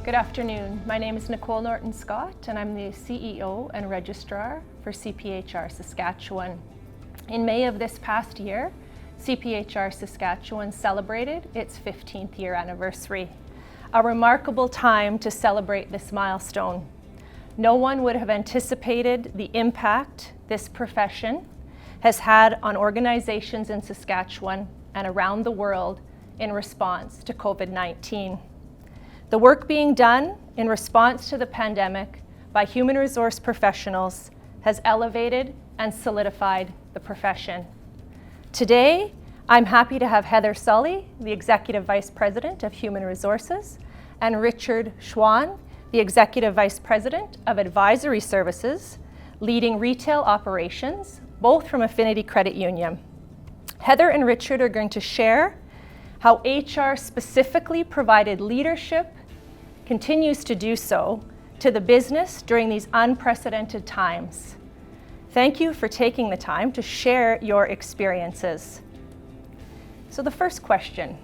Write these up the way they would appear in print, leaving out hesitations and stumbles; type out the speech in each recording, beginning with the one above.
Good afternoon. My name is Nicole Norton Scott, and I'm the CEO and Registrar for CPHR Saskatchewan. In May of this past year, CPHR Saskatchewan celebrated its 15th year anniversary. A remarkable time to celebrate this milestone. No one would have anticipated the impact this profession has had on organizations in Saskatchewan and around the world in response to COVID-19. The work being done in response to the pandemic by human resource professionals has elevated and solidified the profession. Today, I'm happy to have Heather Sully, the Executive Vice President of Human Resources, and Richard Schwan, the Executive Vice President of Advisory Services, leading retail operations, both from Affinity Credit Union. Heather and Richard are going to share how HR specifically provided leadership, continues to do so, to the business during these unprecedented times. Thank you for taking the time to share your experiences. So the first question,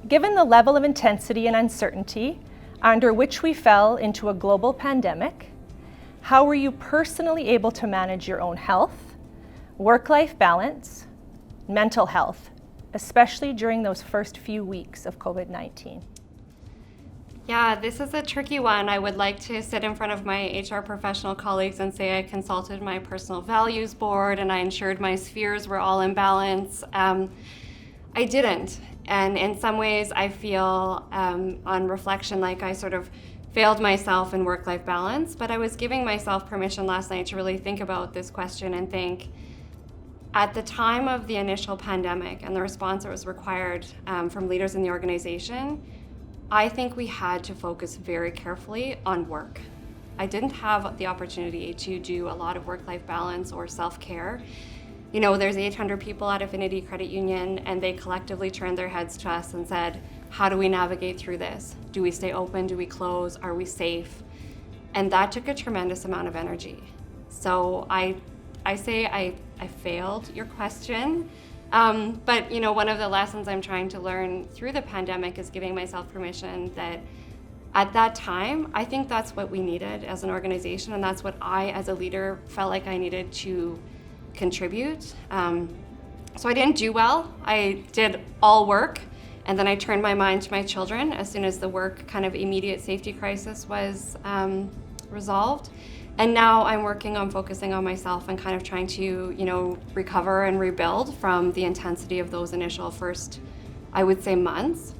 given the level of intensity and uncertainty under which we fell into a global pandemic, how were you personally able to manage your own health, work-life balance, mental health, especially during those first few weeks of COVID-19? Yeah, this is a tricky one. I would like to sit in front of my HR professional colleagues and say I consulted my personal values board and I ensured my spheres were all in balance. I didn't. And in some ways I feel on reflection like I sort of failed myself in work-life balance, but I was giving myself permission last night to really think about this question and think, at the time of the initial pandemic and the response that was required from leaders in the organization, I think we had to focus very carefully on work. I didn't have the opportunity to do a lot of work-life balance or self-care. You know, there's 800 people at Affinity Credit Union and they collectively turned their heads to us and said, how do we navigate through this? Do we stay open? Do we close? Are we safe? And that took a tremendous amount of energy. So I say I failed your question. But you know, one of the lessons I'm trying to learn through the pandemic is giving myself permission that at that time, I think that's what we needed as an organization, and that's what I, as a leader, felt like I needed to contribute. So I didn't do well. I did all work, and then I turned my mind to my children as soon as the work kind of immediate safety crisis was resolved. And now I'm working on focusing on myself and kind of trying to, you know, recover and rebuild from the intensity of those initial first, I would say, months.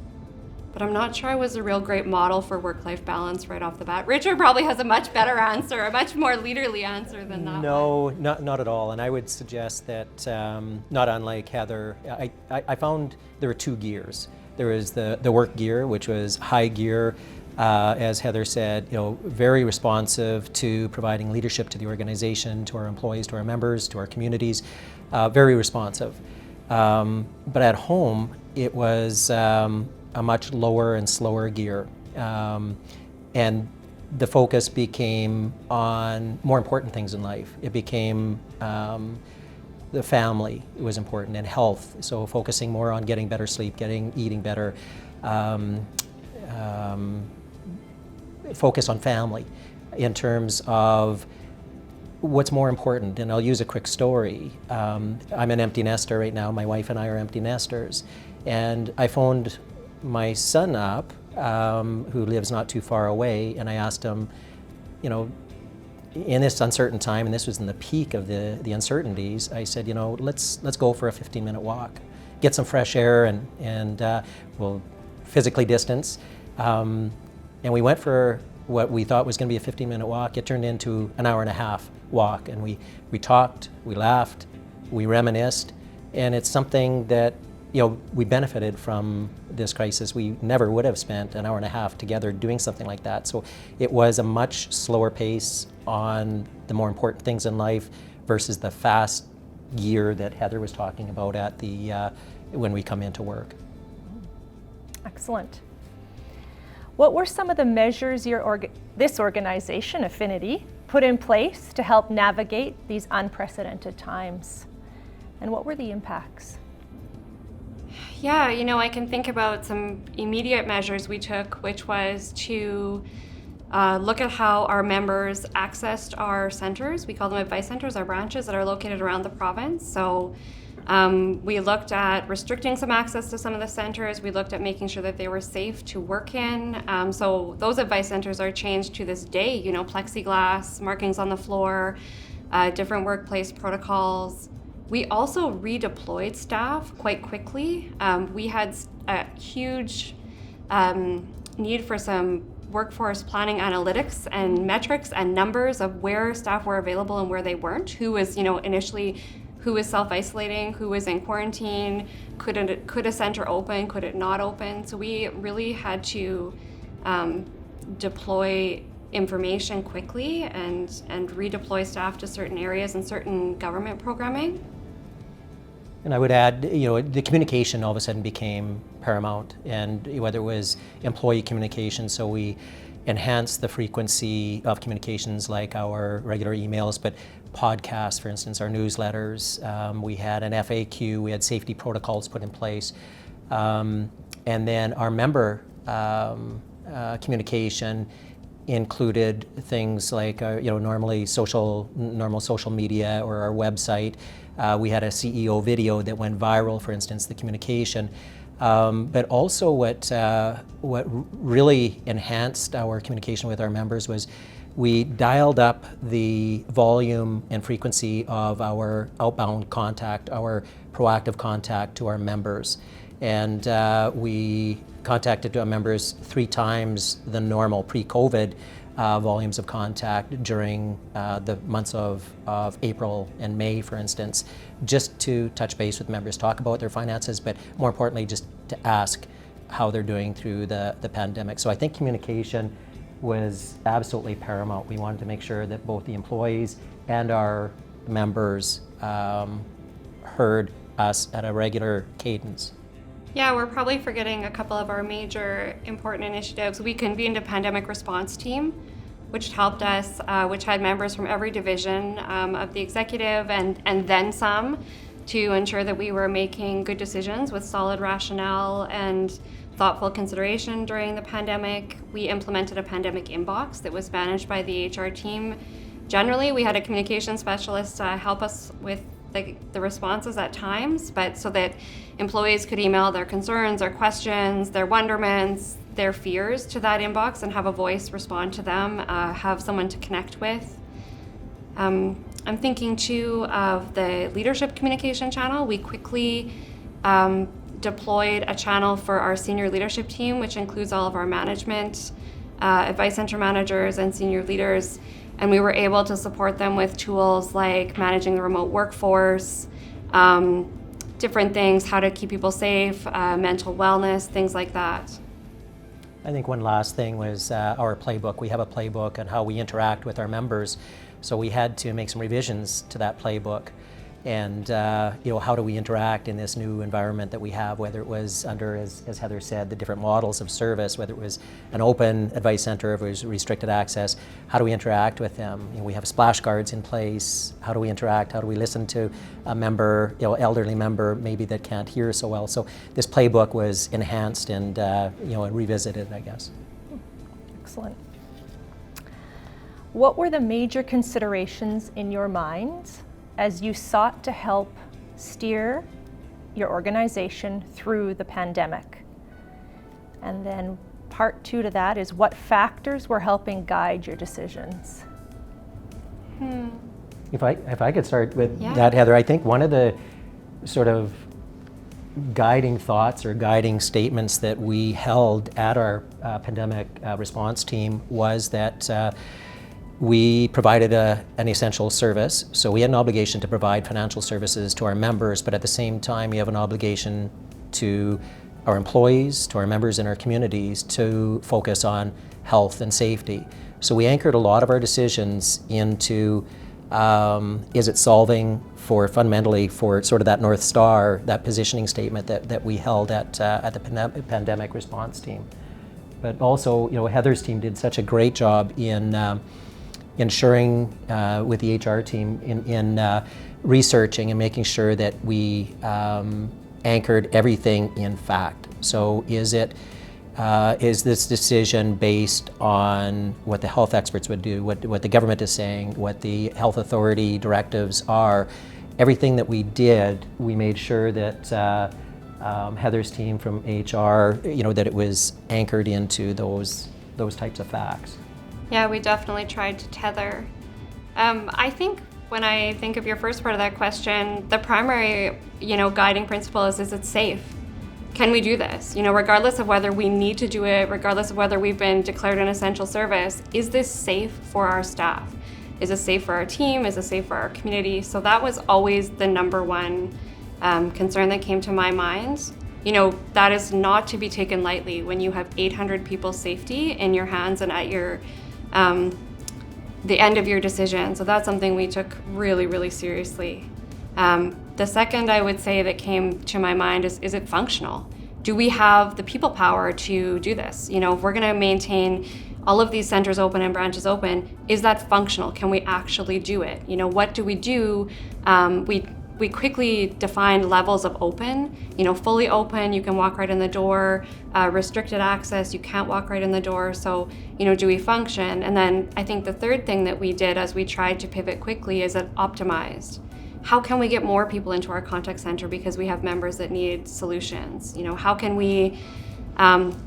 But I'm not sure I was a real great model for work-life balance right off the bat. Richard probably has a much better answer, a much more leaderly answer than that. No, not at all. And I would suggest that, not unlike Heather, I found there were two gears. There was the work gear, which was high gear, as Heather said, you know, very responsive to providing leadership to the organization, to our employees, to our members, to our communities, very responsive. But at home, it was a much lower and slower gear. And the focus became on more important things in life. It became the family was important, and health. So focusing more on getting better sleep, eating better, focus on family in terms of what's more important. And I'll use a quick story. I'm an empty nester right now. My wife and I are empty nesters. And I phoned my son up, who lives not too far away, and I asked him, you know, in this uncertain time, and this was in the peak of the uncertainties, I said, you know, let's go for a 15-minute walk, get some fresh air, and we'll physically distance. And we went for what we thought was going to be a 15-minute walk. It turned into an hour and a half walk, and we talked, we laughed, we reminisced, and it's something that, you know, we benefited from this crisis. We never would have spent an hour and a half together doing something like that. So it was a much slower pace on the more important things in life versus the fast gear that Heather was talking about at the when we come into work. Excellent. What were some of the measures this organization, Affinity, put in place to help navigate these unprecedented times? And what were the impacts? Yeah, you know, I can think about some immediate measures we took, which was to look at how our members accessed our centers. We call them advice centers, our branches that are located around the province. So we looked at restricting some access to some of the centers. We looked at making sure that they were safe to work in. So those advice centers are changed to this day, you know, plexiglass, markings on the floor, different workplace protocols. We also redeployed staff quite quickly. We had a huge need for some workforce planning analytics and metrics and numbers of where staff were available and where they weren't, who was, you know, initially who was self-isolating, who was in quarantine, could a center open, could it not open? So we really had to deploy information quickly and redeploy staff to certain areas and certain government programming. And I would add, you know, the communication all of a sudden became paramount, and whether it was employee communication, so we enhanced the frequency of communications like our regular emails, but podcasts, for instance, our newsletters. We had an FAQ, we had safety protocols put in place. And then our member communication included things like, normal social media or our website. We had a CEO video that went viral, for instance, the communication. But also what really enhanced our communication with our members was we dialed up the volume and frequency of our outbound contact, our proactive contact to our members. And we contacted our members 3 times the normal pre-COVID volumes of contact during the months of April and May, for instance, just to touch base with members, talk about their finances, but more importantly, just to ask how they're doing through the pandemic. So I think communication was absolutely paramount. We wanted to make sure that both the employees and our members heard us at a regular cadence. Yeah, we're probably forgetting a couple of our major important initiatives. We convened a pandemic response team, which helped us, which had members from every division of the executive and then some, to ensure that we were making good decisions with solid rationale and thoughtful consideration during the pandemic. We implemented a pandemic inbox that was managed by the HR team. Generally, we had a communication specialist help us with the responses at times, but so that employees could email their concerns, their questions, their wonderments, their fears to that inbox and have a voice respond to them, have someone to connect with. I'm thinking too of the leadership communication channel. We quickly deployed a channel for our senior leadership team, which includes all of our management, advice center managers and senior leaders. And we were able to support them with tools like managing the remote workforce, different things, how to keep people safe, mental wellness, things like that. I think one last thing was our playbook. We have a playbook on how we interact with our members. So we had to make some revisions to that playbook. And how do we interact in this new environment that we have, whether it was under, as Heather said, the different models of service, whether it was an open advice center, if it was restricted access, how do we interact with them? We have splash guards in place. How do we interact? How do we listen to a member, elderly member maybe that can't hear so well? So this playbook was enhanced and revisited, I guess. Excellent. What were the major considerations in your mind as you sought to help steer your organization through the pandemic? And then part 2 to that is what factors were helping guide your decisions? If I could start with that, Heather, I think one of the sort of guiding thoughts or guiding statements that we held at our pandemic response team was that we provided an essential service, so we had an obligation to provide financial services to our members, but at the same time we have an obligation to our employees, to our members in our communities, to focus on health and safety. So we anchored a lot of our decisions into is it solving fundamentally for sort of that North Star, that positioning statement that we held at the pandemic response team. But also, Heather's team did such a great job in ensuring with the HR team in researching and making sure that we anchored everything in fact. So is it is this decision based on what the health experts would do, what the government is saying, what the health authority directives are? Everything that we did, we made sure that Heather's team from HR, that it was anchored into those types of facts. Yeah, we definitely tried to tether. I think when I think of your first part of that question, the primary, guiding principle is it safe? Can we do this? Regardless of whether we need to do it, regardless of whether we've been declared an essential service, is this safe for our staff? Is it safe for our team? Is it safe for our community? So that was always the number one concern that came to my mind. That is not to be taken lightly when you have 800 people's safety in your hands and at your the end of your decision. So that's something we took really, really seriously. The second I would say that came to my mind is it functional? Do we have the people power to do this? If we're gonna maintain all of these centers open and branches open, is that functional? Can we actually do it? What do we do? We quickly defined levels of open. Fully open, you can walk right in the door. Restricted access, you can't walk right in the door. So, do we function? And then I think the third thing that we did as we tried to pivot quickly is it optimized. How can we get more people into our contact center because we have members that need solutions? How can we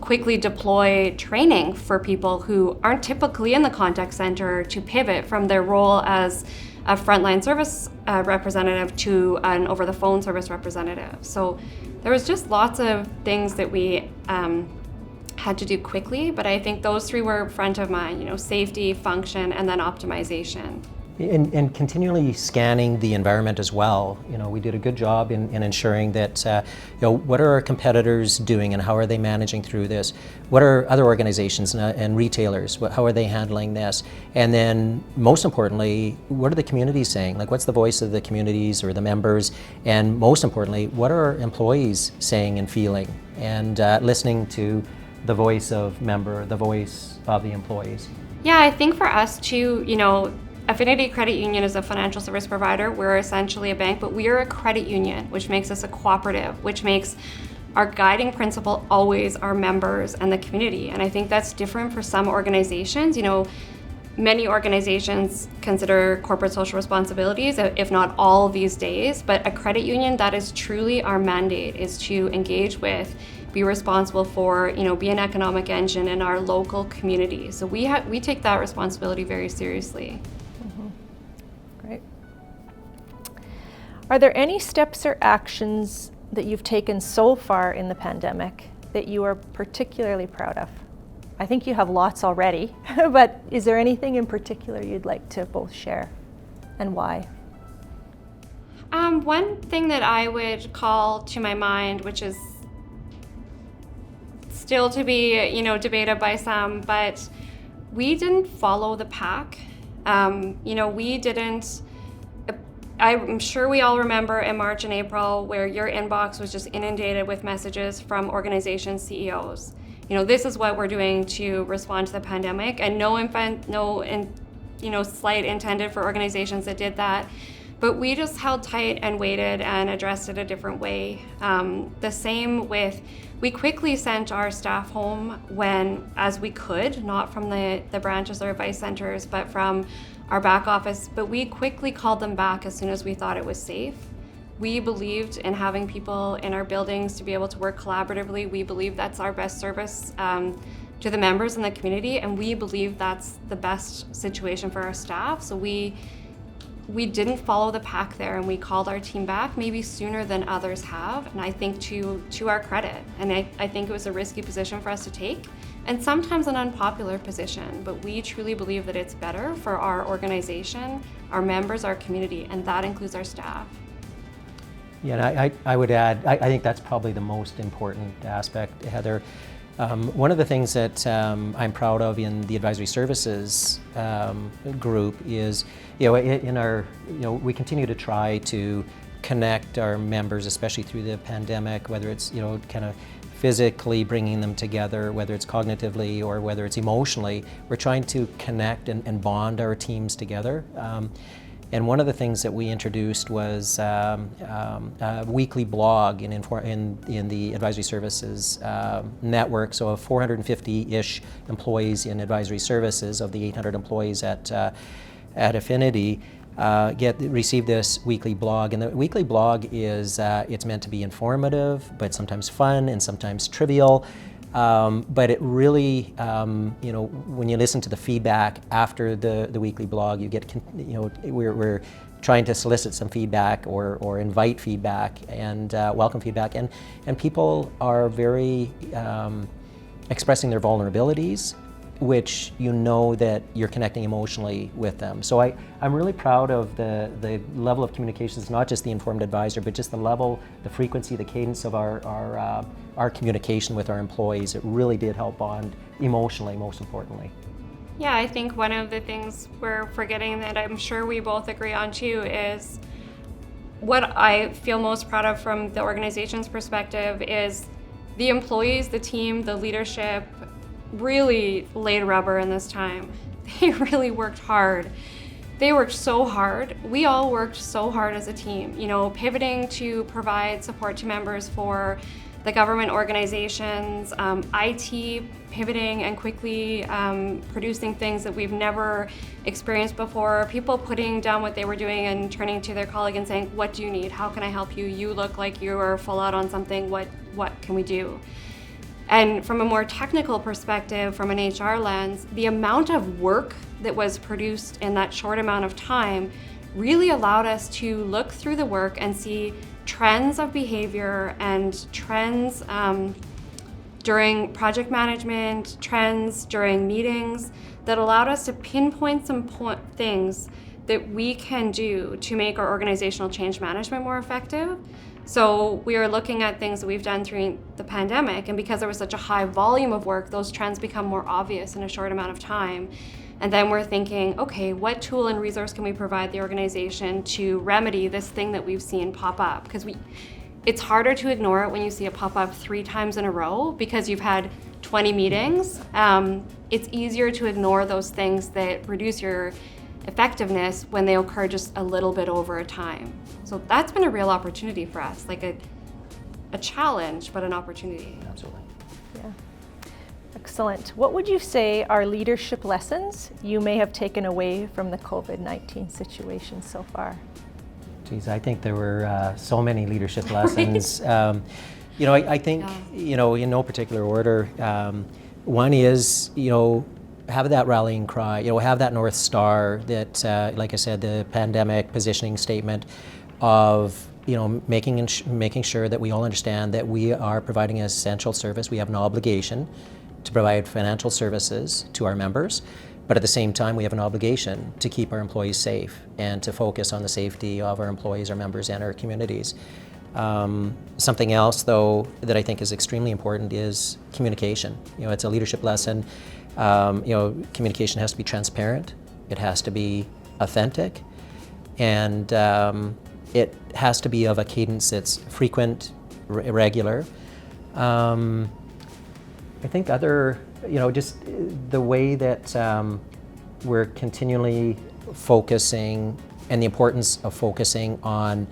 quickly deploy training for people who aren't typically in the contact center to pivot from their role as a frontline service representative to an over-the-phone service representative. So there was just lots of things that we had to do quickly, but I think those three were front of mind, safety, function, and then optimization. And continually scanning the environment as well. We did a good job in ensuring that, what are our competitors doing and how are they managing through this? What are other organizations and retailers, how are they handling this? And then most importantly, what are the communities saying? Like, what's the voice of the communities or the members? And most importantly, what are our employees saying and feeling? And listening to the voice of member, the voice of the employees. Yeah, I think for us too, Affinity Credit Union is a financial service provider. We're essentially a bank, but we are a credit union, which makes us a cooperative, which makes our guiding principle always our members and the community. And I think that's different for some organizations. Many organizations consider corporate social responsibilities, if not all these days, but a credit union, that is truly our mandate, is to engage with, be responsible for, be an economic engine in our local community. So we take that responsibility very seriously. Great. Are there any steps or actions that you've taken so far in the pandemic that you are particularly proud of? I think you have lots already, but is there anything in particular you'd like to both share, and why? One thing that I would call to my mind, which is still to be, debated by some, but we didn't follow the pack. We didn't. I'm sure we all remember in March and April where your inbox was just inundated with messages from organization CEOs. This is what we're doing to respond to the pandemic, and no slight intended for organizations that did that. But we just held tight and waited and addressed it a different way. The same with, we quickly sent our staff home as we could, not from the branches or advice centers, but from our back office. But we quickly called them back as soon as we thought it was safe. We believed in having people in our buildings to be able to work collaboratively. We believe that's our best service to the members in the community, and we believe that's the best situation for our staff. So we didn't follow the pack there, and we called our team back maybe sooner than others have, and I think to our credit. And I think it was a risky position for us to take, and sometimes an unpopular position, but we truly believe that it's better for our organization, our members, our community, and that includes our staff. Yeah, and I would add, I think that's probably the most important aspect, Heather. One of the things that I'm proud of in the advisory services group is, in our, we continue to try to connect our members, especially through the pandemic, whether it's, kind of physically bringing them together, whether it's cognitively or whether it's emotionally. We're trying to connect and bond our teams together. And one of the things that we introduced was a weekly blog in the Advisory Services network. So of 450-ish employees in Advisory Services, of the 800 employees at Affinity, receive this weekly blog. And the weekly blog is it's meant to be informative, but sometimes fun and sometimes trivial. But it really, when you listen to the feedback after the weekly blog, you get, we're trying to solicit some feedback or invite feedback and welcome feedback. And people are very expressing their vulnerabilities, which you know that you're connecting emotionally with them. So I'm really proud of the level of communications, not just the informed advisor, but just the level, the frequency, the cadence of our communication with our employees. It really did help bond emotionally, most importantly. Yeah, I think one of the things we're forgetting that I'm sure we both agree on too is what I feel most proud of from the organization's perspective is the employees, the team, the leadership really laid rubber in this time. They really worked hard. They worked so hard. We all worked so hard as a team, pivoting to provide support to members for the government organizations, IT pivoting and quickly producing things that we've never experienced before, people putting down what they were doing and turning to their colleague and saying, what do you need? How can I help you? You look like you are full out on something. What can we do? And from a more technical perspective, from an HR lens, the amount of work that was produced in that short amount of time really allowed us to look through the work and see trends of behavior and trends during project management, trends during meetings that allowed us to pinpoint some things that we can do to make our organizational change management more effective. So we are looking at things that we've done through the pandemic, and because there was such a high volume of work, those trends become more obvious in a short amount of time. And then we're thinking, okay, what tool and resource can we provide the organization to remedy this thing that we've seen pop up? Because it's harder to ignore it when you see it pop up 3 times in a row because you've had 20 meetings. It's easier to ignore those things that reduce your effectiveness when they occur just a little bit over a time. So that's been a real opportunity for us, like a challenge, but an opportunity. Absolutely. Yeah. Excellent. What would you say are leadership lessons you may have taken away from the COVID-19 situation so far? Geez, I think there were so many leadership lessons. I think, in no particular order, one is, have that rallying cry, have that North Star that, like I said, the pandemic positioning statement of, making sure that we all understand that we are providing an essential service. We have an obligation to provide financial services to our members, but at the same time, we have an obligation to keep our employees safe and to focus on the safety of our employees, our members, and our communities. Something else, though, that I think is extremely important is communication. It's a leadership lesson. Communication has to be transparent. It has to be authentic, and it has to be of a cadence that's frequent, regular. I think just the way that we're continually focusing and the importance of focusing on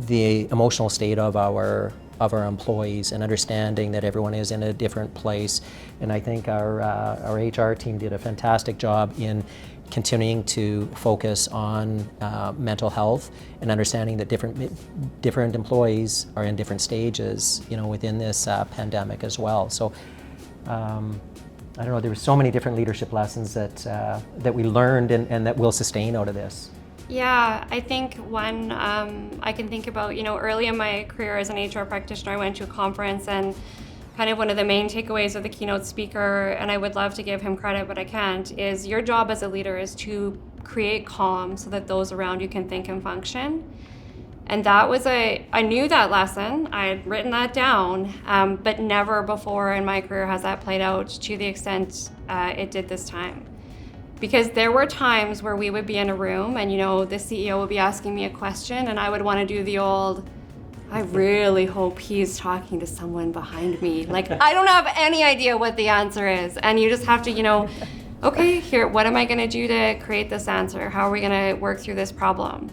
the emotional state of our employees and understanding that everyone is in a different place. And I think our HR team did a fantastic job in continuing to focus on mental health and understanding that different employees are in different stages, within this pandemic as well. So I don't know, there were so many different leadership lessons that we learned and that will sustain out of this. Yeah, I think one I can think about, early in my career as an HR practitioner, I went to a conference, and kind of one of the main takeaways of the keynote speaker, and I would love to give him credit, but I can't, is your job as a leader is to create calm so that those around you can think and function. And that was I knew that lesson, I had written that down, but never before in my career has that played out to the extent it did this time. Because there were times where we would be in a room and, the CEO would be asking me a question and I would want to do the old, I really hope he's talking to someone behind me. Like, I don't have any idea what the answer is. And you just have to, okay, here, what am I going to do to create this answer? How are we going to work through this problem?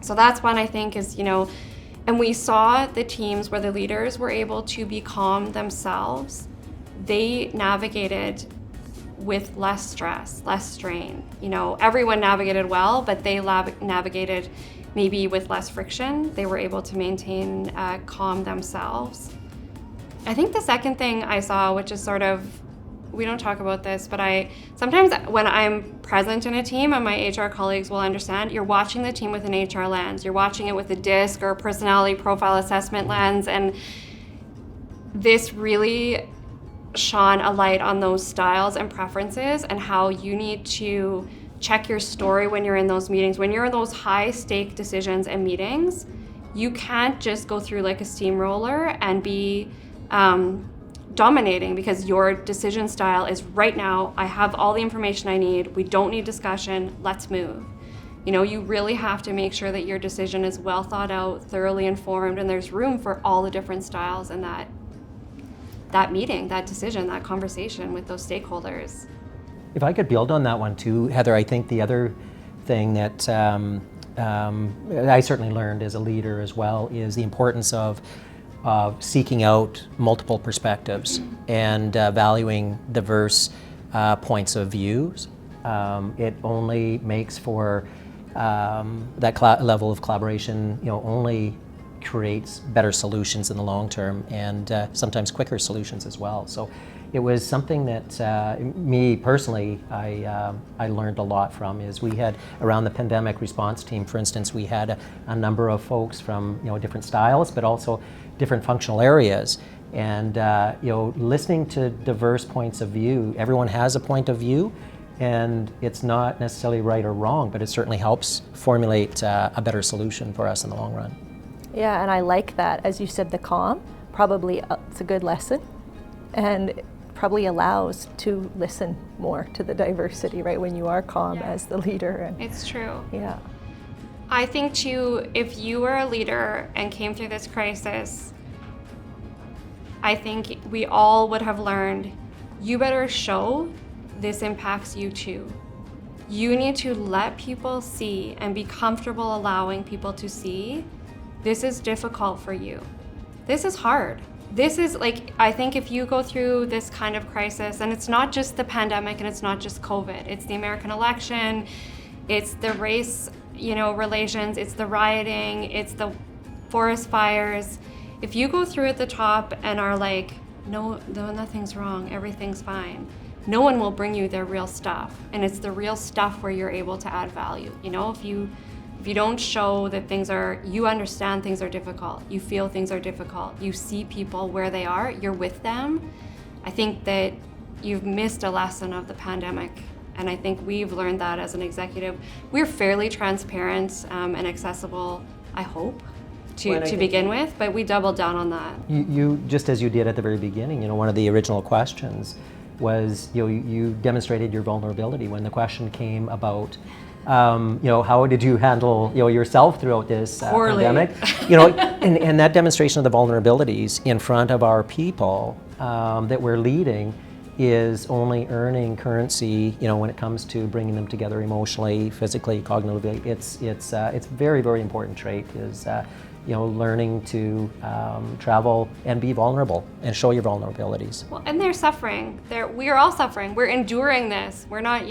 So that's one I think is, and we saw the teams where the leaders were able to be calm themselves. They navigated with less stress, less strain. Everyone navigated well, but they navigated maybe with less friction. They were able to maintain calm themselves. I think the second thing I saw, which is sort of, we don't talk about this, but sometimes when I'm present in a team, and my HR colleagues will understand, you're watching the team with an HR lens. You're watching it with a DISC or a personality profile assessment lens, and this really shone a light on those styles and preferences and how you need to check your story when you're in those meetings. When you're in those high-stake decisions and meetings, you can't just go through like a steamroller and be dominating, because your decision style is right now, I have all the information I need, we don't need discussion, let's move. You really have to make sure that your decision is well thought out, thoroughly informed, and there's room for all the different styles in that meeting, that decision, that conversation with those stakeholders. If I could build on that one too, Heather, I think the other thing that I certainly learned as a leader as well is the importance of seeking out multiple perspectives and valuing diverse points of views. It only makes for that level of collaboration, only creates better solutions in the long term, and sometimes quicker solutions as well. So it was something that me personally, I learned a lot from. Is we had around the pandemic response team, for instance, we had a number of folks from different styles, but also different functional areas. And listening to diverse points of view, everyone has a point of view, and it's not necessarily right or wrong, but it certainly helps formulate a better solution for us in the long run. Yeah, and I like that. As you said, the calm, probably it's a good lesson, and probably allows to listen more to the diversity, right, when you are calm as the leader. And it's true. Yeah. I think too, if you were a leader and came through this crisis, I think we all would have learned, you better show this impacts you too. You need to let people see and be comfortable allowing people to see, this is difficult for you. This is hard. This is I think if you go through this kind of crisis, and it's not just the pandemic and it's not just COVID, it's the American election, it's the race, relations, it's the rioting, it's the forest fires. If you go through at the top and are like, no, nothing's wrong, everything's fine, no one will bring you their real stuff. And it's the real stuff where you're able to add value. If you don't show that you understand things are difficult, you feel things are difficult, you see people where they are, you're with them, I think that you've missed a lesson of the pandemic. And I think we've learned that as an executive. We're fairly transparent and accessible, I hope, to begin with, but we doubled down on that. You just as you did at the very beginning, one of the original questions was, you demonstrated your vulnerability when the question came about how did you handle yourself throughout this pandemic? And that demonstration of the vulnerabilities in front of our people that we're leading is only earning currency, when it comes to bringing them together emotionally, physically, cognitively. It's a very, very important trait is learning to travel and be vulnerable and show your vulnerabilities. Well, and they're suffering. We are all suffering. We're enduring this. We're not,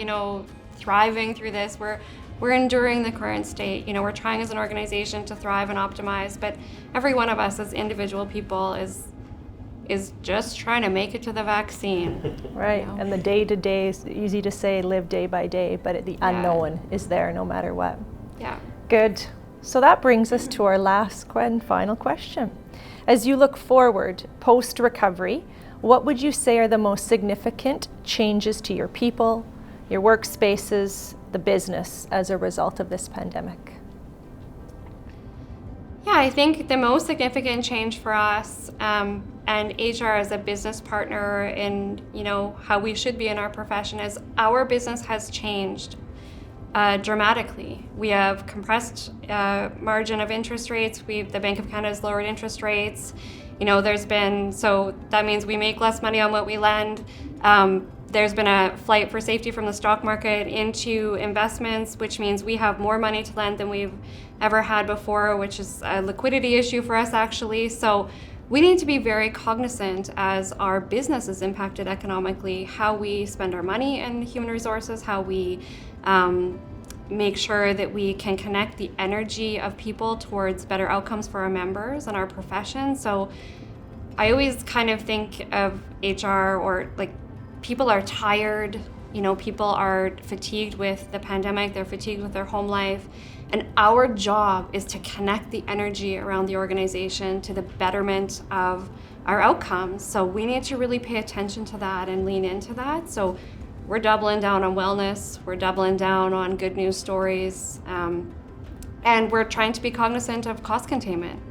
thriving through this. We're enduring the current state. We're trying as an organization to thrive and optimize, but every one of us as individual people is just trying to make it to the vaccine. Right, and the day-to-day is easy to say, live day by day, but the unknown is there no matter what. Yeah. Good. So that brings us to our last and final question. As you look forward, post-recovery, what would you say are the most significant changes to your people, your workspaces, the business as a result of this pandemic? Yeah, I think the most significant change for us and HR as a business partner in how we should be in our profession is our business has changed dramatically. We have compressed margin of interest rates. The Bank of Canada has lowered interest rates. So that means we make less money on what we lend. There's been a flight for safety from the stock market into investments, which means we have more money to lend than we've ever had before, which is a liquidity issue for us actually. So we need to be very cognizant as our business is impacted economically, how we spend our money and human resources, how we make sure that we can connect the energy of people towards better outcomes for our members and our profession. So I always kind of think of HR, or like, people are tired, people are fatigued with the pandemic, they're fatigued with their home life, and our job is to connect the energy around the organization to the betterment of our outcomes. So we need to really pay attention to that and lean into that. So we're doubling down on wellness, we're doubling down on good news stories, and we're trying to be cognizant of cost containment.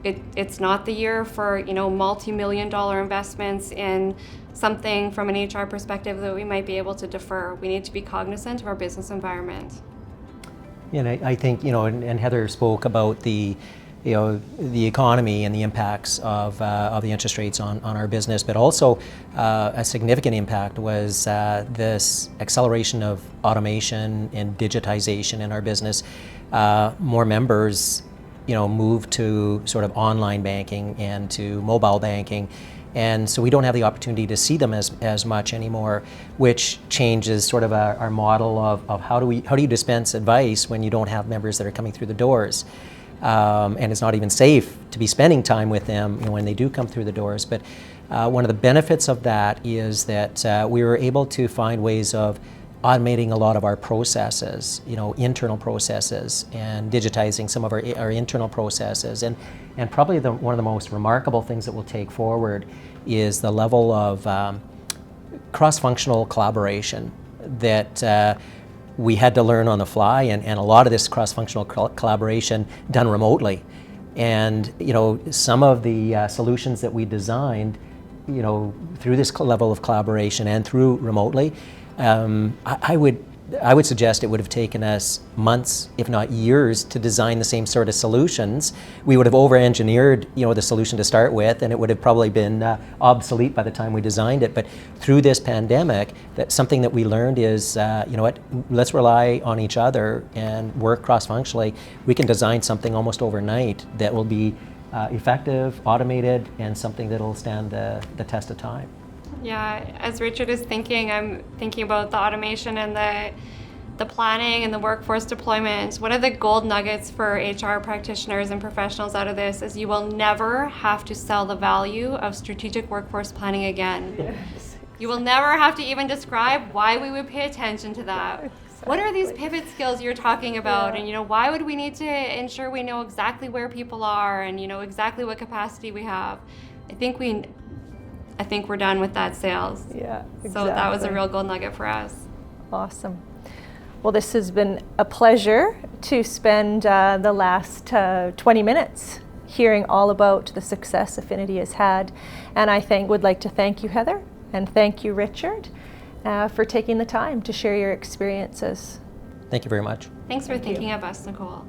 It's not the year for multi-million-dollar investments in something from an HR perspective that we might be able to defer. We need to be cognizant of our business environment. And I think, and Heather spoke about the economy and the impacts of the interest rates on our business, but also a significant impact was this acceleration of automation and digitization in our business. More members, moved to sort of online banking and to mobile banking. And so we don't have the opportunity to see them as much anymore, which changes sort of our model of how do you dispense advice when you don't have members that are coming through the doors. And it's not even safe to be spending time with them when they do come through the doors. But one of the benefits of that is that we were able to find ways of automating a lot of our processes, internal processes, and digitizing some of our internal processes. And probably one of the most remarkable things that we'll take forward is the level of cross-functional collaboration that we had to learn on the fly, and a lot of this cross-functional collaboration done remotely. And some of the solutions that we designed, through this level of collaboration and through remotely, I would suggest it would have taken us months, if not years, to design the same sort of solutions. We would have over-engineered, the solution to start with, and it would have probably been obsolete by the time we designed it. But through this pandemic, something that we learned is, let's rely on each other and work cross-functionally. We can design something almost overnight that will be effective, automated, and something that will stand the test of time. Yeah, as Richard is thinking, I'm thinking about the automation and the planning and the workforce deployment. One of the gold nuggets for HR practitioners and professionals out of this is you will never have to sell the value of strategic workforce planning again. Yes. You will never have to even describe why we would pay attention to that. Exactly. What are these pivot skills you're talking about? Yeah. And why would we need to ensure we know exactly where people are and exactly what capacity we have? I think we're done with that sales. Yeah, exactly. So that was a real gold nugget for us. Awesome. Well, this has been a pleasure to spend the last 20 minutes hearing all about the success Affinity has had. And I would like to thank you, Heather, and thank you, Richard, for taking the time to share your experiences. Thank you very much. Thanks for thinking of us, Nicole.